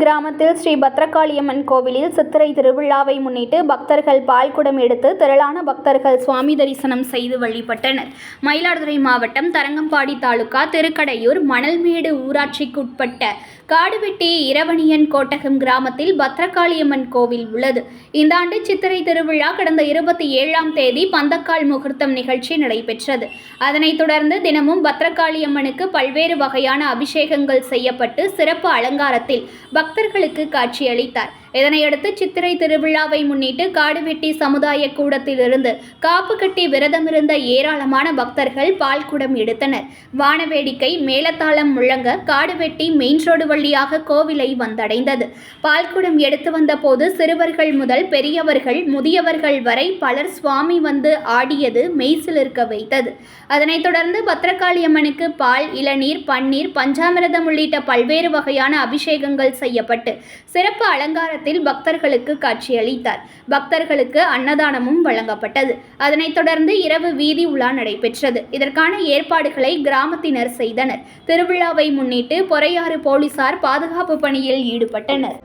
கிராமத்தில் ஸ்ரீ பத்ரகாளியம்மன் கோவிலில் சித்திரை திருவிழாவை முன்னிட்டு பக்தர்கள் பால்குடம் எடுத்து திரளான பக்தர்கள் சுவாமி தரிசனம் செய்து வழிபட்டனர். மயிலாடுதுறை மாவட்டம் தரங்கம்பாடி தாலுகா திருக்கடையூர் மணல்மேடு ஊராட்சிக்குட்பட்ட காடுவெட்டி இரவணியன் கோட்டகம் கிராமத்தில் பத்ரகாளியம்மன் கோவில் உள்ளது. இந்த ஆண்டு சித்திரை திருவிழா கடந்த 27ஆம் தேதி பந்தக்கால் முகூர்த்தம் நிகழ்ச்சி நடைபெற்றது. அதனைத் தொடர்ந்து தினமும் பத்ரகாளியம்மனுக்கு பல்வேறு வகையான அபிஷேகங்கள் செய்யப்பட்டு சிறப்பு அலங்காரத்தில் பக்தர்களுக்கு காட்சியளித்தார். இதனையடுத்து சித்திரை திருவிழாவை முன்னிட்டு காடுவெட்டி சமுதாய கூடத்திலிருந்து காப்பு கட்டி விரதமிருந்த ஏராளமான பக்தர்கள் பால்குடம் எடுத்தனர். வானவேடிக்கை மேளதாளம் முழங்க காடுவெட்டி மெயின் ரோடு வழியாக கோவிலை வந்தடைந்தது. பால்குடம் எடுத்து வந்த போது சிறுவர்கள் முதல் பெரியவர்கள் முதியவர்கள் வரை பலர் சுவாமி வந்து ஆடியது மெய்சிலிர்க்க வைத்தது. அதனைத் தொடர்ந்து பத்ரகாளியம்மனுக்கு பால், இளநீர், பன்னீர், பஞ்சாமிரதம் உள்ளிட்ட பல்வேறு வகையான அபிஷேகங்கள் செய்யப்பட்டு சிறப்பு அலங்காரத்தில் பக்தர்களுக்கு காட்சியளித்தார். பக்தர்களுக்கு அன்னதானமும் வழங்கப்பட்டது. அதனைத் தொடர்ந்து இரவு வீதி உலா நடைபெற்றது. இதற்கான ஏற்பாடுகளை கிராமத்தினர் செய்தனர். திருவிழாவை முன்னிட்டு பொறையாறு போலீசார் பாதுகாப்பு பணியில் ஈடுபட்டனர்.